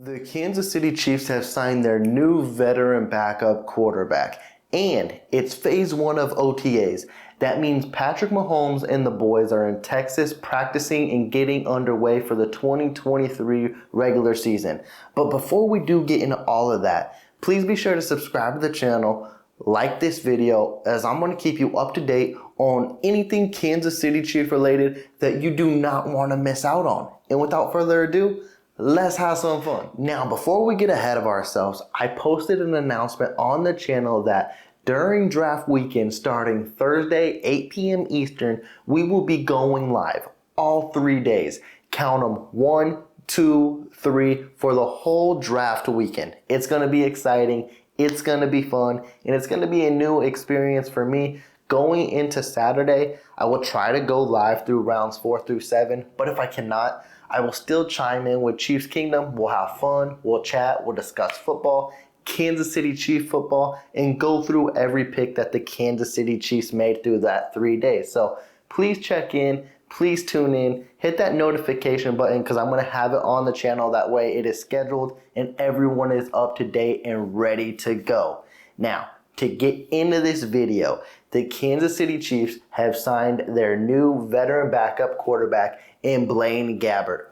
The Kansas City Chiefs have signed their new veteran backup quarterback, and it's phase one of OTAs. That means Patrick Mahomes and the boys are in Texas practicing and getting underway for the 2023 regular season. But before we do get into all of that, please be sure to subscribe to the channel, like this video, as I'm going to keep you up to date on anything Kansas City Chiefs related that you do not want to miss out on. And without further ado, let's have some fun. Now, before we get ahead of ourselves, I posted an announcement on the channel that during draft weekend, starting Thursday, 8 p.m. Eastern, we will be going live all 3 days. Count them 1, 2, 3 for the whole draft weekend. It's going to be exciting. It's going to be fun. And it's going to be a new experience for me. Going into Saturday, I will try to go live through rounds 4 through 7. But if I cannot, I will still chime in with Chiefs Kingdom. We'll have fun. We'll chat. We'll discuss football, Kansas City Chiefs football, and go through every pick that the Kansas City Chiefs made through that 3 days. So please check in. Please tune in. Hit that notification button because I'm going to have it on the channel. That way it is scheduled and everyone is up to date and ready to go. Now, to get into this video, the Kansas City Chiefs have signed their new veteran backup quarterback in Blaine Gabbert.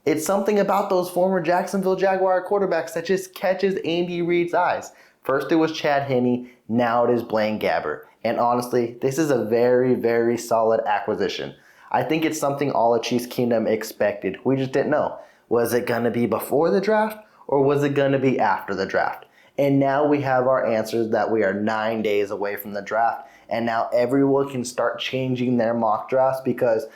It's something about those former Jacksonville Jaguar quarterbacks that just catches Andy Reid's eyes. First it was Chad Henne, now it is Blaine Gabbert. And honestly, this is a very, very solid acquisition. I think it's something all of Chiefs Kingdom expected. We just didn't know. Was it going to be before the draft or was it going to be after the draft? And now we have our answers that we are 9 days away from the draft. And now everyone can start changing their mock drafts because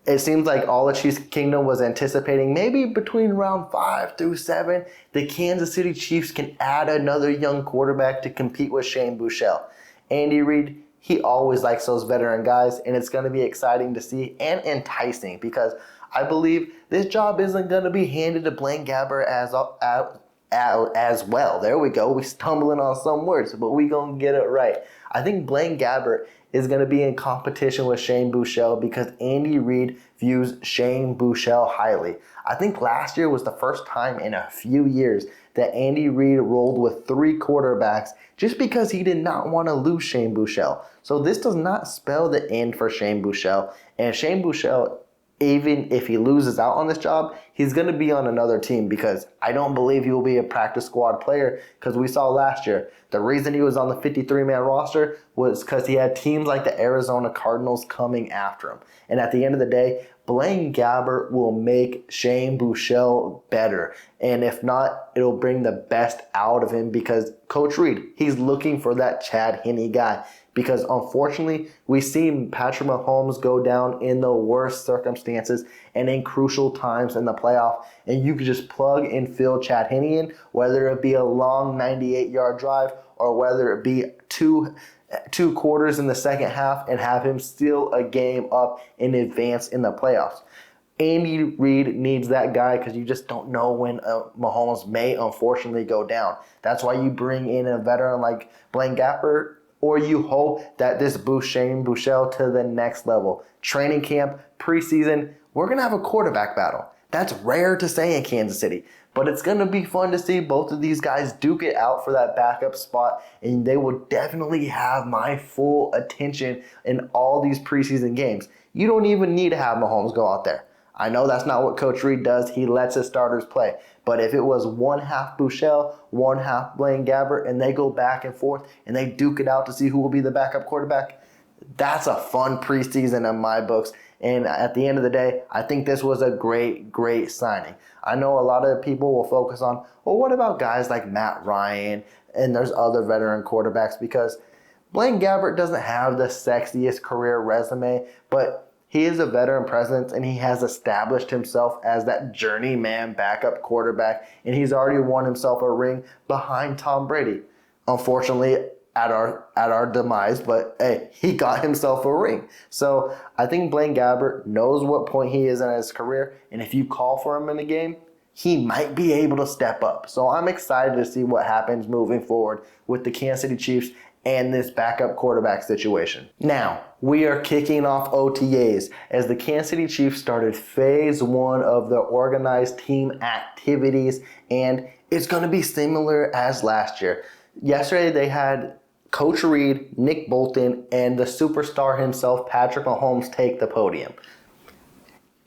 it seems like all of Chiefs Kingdom was anticipating maybe between round 5 through 7, the Kansas City Chiefs can add another young quarterback to compete with Shane Buechele. Andy Reid, he always likes those veteran guys, and it's going to be exciting to see and enticing because I believe this job isn't going to be handed to Blaine Gabbert as well. There we go. We stumbling on some words, but we going to get it right. I think Blaine Gabbert is going to be in competition with Shane Buechele because Andy Reid views Shane Buechele highly. I think last year was the first time in a few years that Andy Reid rolled with 3 quarterbacks just because he did not want to lose Shane Buechele. So this does not spell the end for Shane Buechele. And Shane Buechele, even if he loses out on this job, he's going to be on another team because I don't believe he will be a practice squad player because we saw last year the reason he was on the 53-man roster was because he had teams like the Arizona Cardinals coming after him. And at the end of the day, Blaine Gabbert will make Shane Buechele better. And if not, it'll bring the best out of him because Coach Reid, he's looking for that Chad Henne guy. Because unfortunately, we've seen Patrick Mahomes go down in the worst circumstances and in crucial times in the playoff. And you could just plug and fill Chad Henne in, whether it be a long 98-yard drive or whether it be two quarters in the second half and have him steal a game up in advance in the playoffs. Andy Reid needs that guy because you just don't know when Mahomes may unfortunately go down. That's why you bring in a veteran like Blaine Gabbert, or you hope that this boosts Shane Buechele to the next level. Training camp, preseason, we're going to have a quarterback battle. That's rare to say in Kansas City, but it's going to be fun to see both of these guys duke it out for that backup spot, and they will definitely have my full attention in all these preseason games. You don't even need to have Mahomes go out there. I know that's not what Coach Reid does. He lets his starters play. But if it was one half Buechele, one half Blaine Gabbert, and they go back and forth and they duke it out to see who will be the backup quarterback, that's a fun preseason in my books. And at the end of the day, I think this was a great, great signing. I know a lot of people will focus on, well, what about guys like Matt Ryan and there's other veteran quarterbacks? Because Blaine Gabbert doesn't have the sexiest career resume, but he is a veteran presence, and he has established himself as that journeyman backup quarterback, and he's already won himself a ring behind Tom Brady. Unfortunately, at our demise, but hey, he got himself a ring. So I think Blaine Gabbert knows what point he is in his career, and if you call for him in the game, he might be able to step up. So I'm excited to see what happens moving forward with the Kansas City Chiefs and this backup quarterback situation. Now, we are kicking off OTAs as the Kansas City Chiefs started phase 1 of their organized team activities, and it's going to be similar as last year. Yesterday, they had Coach Reid, Nick Bolton, and the superstar himself, Patrick Mahomes, take the podium.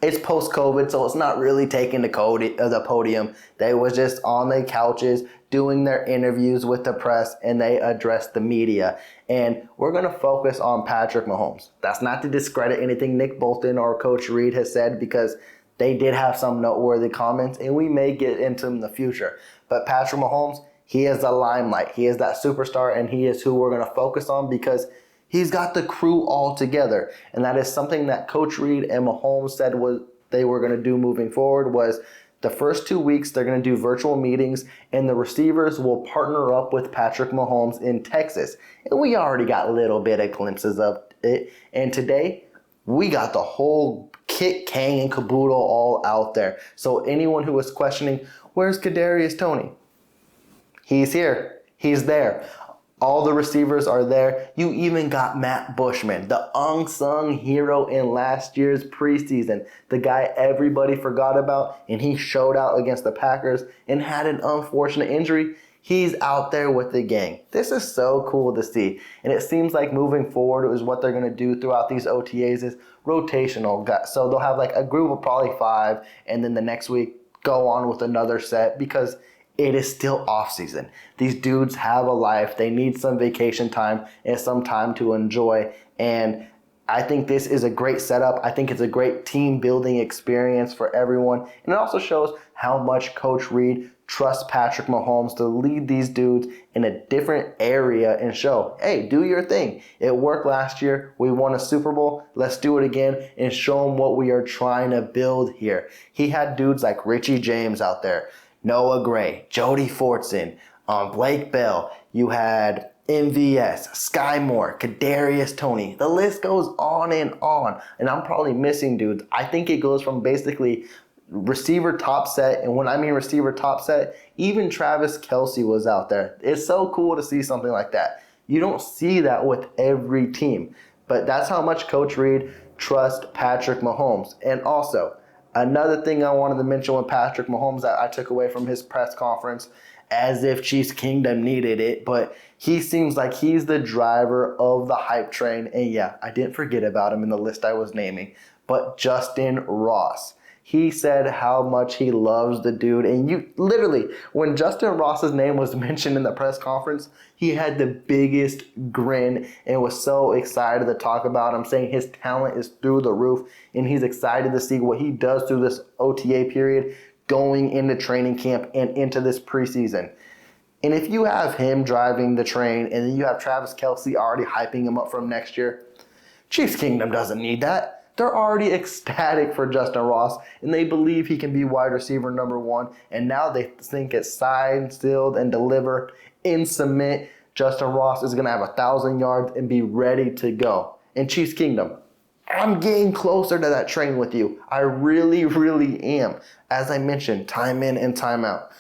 It's post-COVID, so it's not really taking the podium. They was just on their couches doing their interviews with the press, and they addressed the media. And we're going to focus on Patrick Mahomes. That's not to discredit anything Nick Bolton or Coach Reid has said, because they did have some noteworthy comments, and we may get into them in the future. But Patrick Mahomes, he is the limelight. He is that superstar, and he is who we're going to focus on because he's got the crew all together. And that is something that Coach Reid and Mahomes said they were going to do moving forward was the first 2 weeks they're going to do virtual meetings, and the receivers will partner up with Patrick Mahomes in Texas. And we already got a little bit of glimpses of it. And today, we got the whole kit, kang, and caboodle all out there. So anyone who was questioning, where's Kadarius Toney? He's here. He's there. All the receivers are there. You even got Matt Bushman, the unsung hero in last year's preseason. The guy everybody forgot about, and he showed out against the Packers and had an unfortunate injury. He's out there with the gang. This is so cool to see. And it seems like moving forward is what they're going to do throughout these OTAs is rotational. So they'll have like a group of probably 5, and then the next week go on with another set because it is still off season. These dudes have a life. They need some vacation time and some time to enjoy. And I think this is a great setup. I think it's a great team building experience for everyone. And it also shows how much Coach Reid trusts Patrick Mahomes to lead these dudes in a different area and show, hey, do your thing. It worked last year. We won a Super Bowl. Let's do it again and show them what we are trying to build here. He had dudes like Richie James out there, Noah Gray, Jody Fortson, Blake Bell. You had MVS, Sky Moore, Kadarius Toney. The list goes on. And I'm probably missing dudes. I think it goes from basically receiver top set. And when I mean receiver top set, even Travis Kelce was out there. It's so cool to see something like that. You don't see that with every team. But that's how much Coach Reid trusts Patrick Mahomes. And also, another thing I wanted to mention with Patrick Mahomes that I took away from his press conference, as if Chiefs Kingdom needed it, but he seems like he's the driver of the hype train. And yeah, I didn't forget about him in the list I was naming, but Justyn Ross. He said how much he loves the dude. And you literally, when Justyn Ross's name was mentioned in the press conference, he had the biggest grin and was so excited to talk about him, saying his talent is through the roof and he's excited to see what he does through this OTA period going into training camp and into this preseason. And if you have him driving the train and then you have Travis Kelce already hyping him up from next year, Chiefs Kingdom doesn't need that. They're already ecstatic for Justyn Ross, and they believe he can be wide receiver number 1. And now they think it's signed, sealed, and delivered in cement. Justyn Ross is going to have 1,000 yards and be ready to go. And Chiefs Kingdom, I'm getting closer to that train with you. I really, really am. As I mentioned, time in and time out.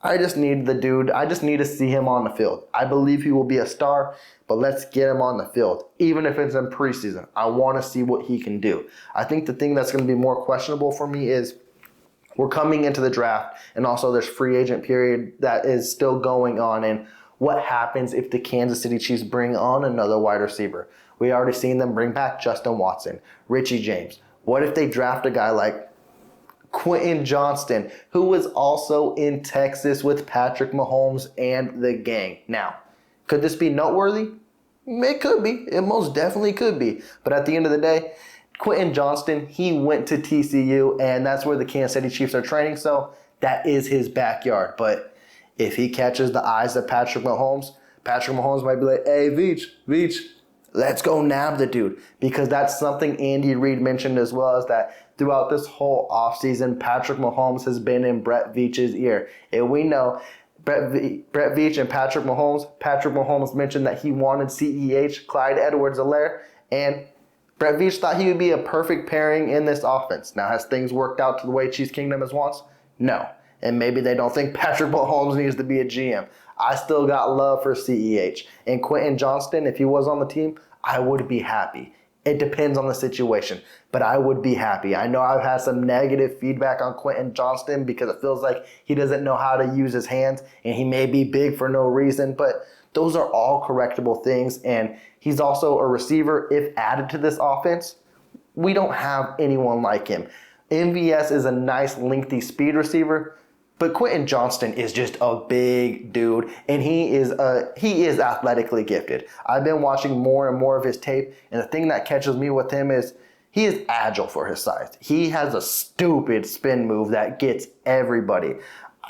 I just need the dude. I just need to see him on the field. I believe he will be a star, but let's get him on the field. Even if it's in preseason, I want to see what he can do. I think the thing that's going to be more questionable for me is we're coming into the draft, and also there's free agent period that is still going on. And what happens if the Kansas City Chiefs bring on another wide receiver? We already seen them bring back Justin Watson, Richie James. What if they draft a guy like Quentin Johnston, who was also in Texas with Patrick Mahomes and the gang? Now, could this be noteworthy? It could be. It most definitely could be. But at the end of the day, Quentin Johnston, he went to TCU, and that's where the Kansas City Chiefs are training, so that is his backyard. But if he catches the eyes of Patrick Mahomes might be like, hey, Veach, let's go nab the dude. Because that's something Andy Reid mentioned as well, is that throughout this whole offseason, Patrick Mahomes has been in Brett Veach's ear. And we know Brett Veach and Patrick Mahomes mentioned that he wanted CEH, Clyde Edwards-Helaire, and Brett Veach thought he would be a perfect pairing in this offense. Now, has things worked out to the way Chiefs Kingdom has wants? No. and maybe they don't think Patrick Mahomes needs to be a GM. I still got love for CEH. And Quentin Justyn, if he was on the team, I would be happy. It depends on the situation, but I would be happy. I know I've had some negative feedback on Quentin Justyn because it feels like he doesn't know how to use his hands and he may be big for no reason, but those are all correctable things. And he's also a receiver. If added to this offense, we don't have anyone like him. MVS is a nice, lengthy speed receiver, but Quentin Justyn is just a big dude, and he is athletically gifted. I've been watching more and more of his tape, and the thing that catches me with him is he is agile for his size. He has a stupid spin move that gets everybody.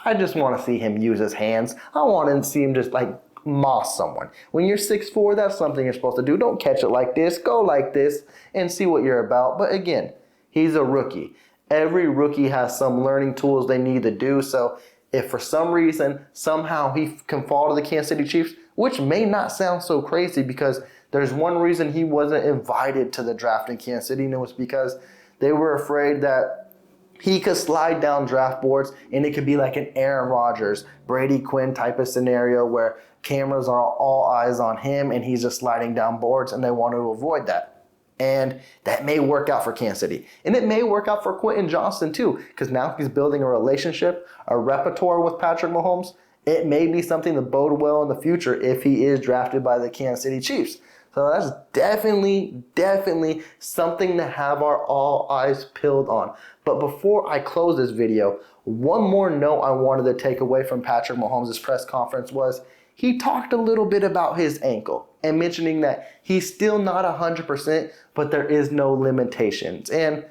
I just want to see him use his hands. I want to see him just like moss someone. When you're 6'4", that's something you're supposed to do. Don't catch it like this. Go like this and see what you're about. But again, he's a rookie. Every rookie has some learning tools they need to do. So if for some reason, somehow he can fall to the Kansas City Chiefs, which may not sound so crazy because there's one reason he wasn't invited to the draft in Kansas City, and it was because they were afraid that he could slide down draft boards and it could be like an Aaron Rodgers, Brady Quinn type of scenario where cameras are all eyes on him and he's just sliding down boards, and they want to avoid that. And that may work out for Kansas City. And it may work out for Quentin Justyn too, because now he's building a relationship, a repertoire with Patrick Mahomes. It may be something to bode well in the future if he is drafted by the Kansas City Chiefs. So that's definitely something to have our all eyes peeled on. But before I close this video, one more note I wanted to take away from Patrick Mahomes' press conference was he talked a little bit about his ankle and mentioning that he's still not 100%, but there is no limitations. And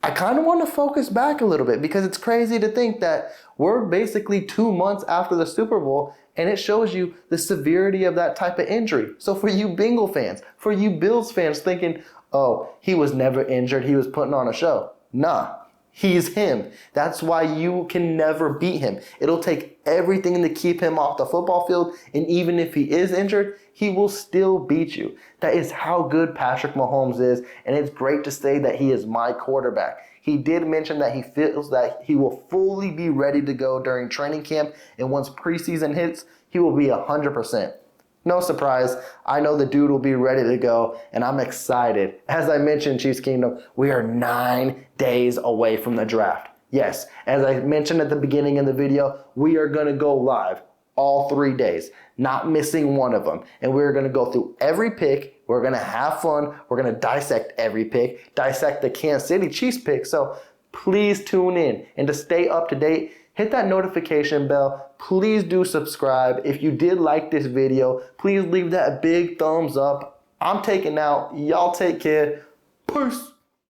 I kind of want to focus back a little bit because it's crazy to think that we're basically 2 months after the Super Bowl and it shows you the severity of that type of injury. So for you Bengal fans, for you Bills fans thinking, oh, he was never injured, he was putting on a show. Nah. He's him. That's why you can never beat him. It'll take everything to keep him off the football field, and even if he is injured, he will still beat you. That is how good Patrick Mahomes is, and it's great to say that he is my quarterback. He did mention that he feels that he will fully be ready to go during training camp, and once preseason hits, he will be 100%. No surprise, I know the dude will be ready to go, and I'm excited. As I mentioned, Chiefs Kingdom, we are 9 days away from the draft. Yes, as I mentioned at the beginning of the video, we are going to go live all 3 days, not missing one of them. And we're going to go through every pick. We're going to have fun. We're going to dissect every pick, dissect the Kansas City Chiefs pick. So please tune in. And to stay up to date, hit that notification bell. Please do subscribe. If you did like this video, please leave that big thumbs up. I'm taking out. Y'all take care. Peace.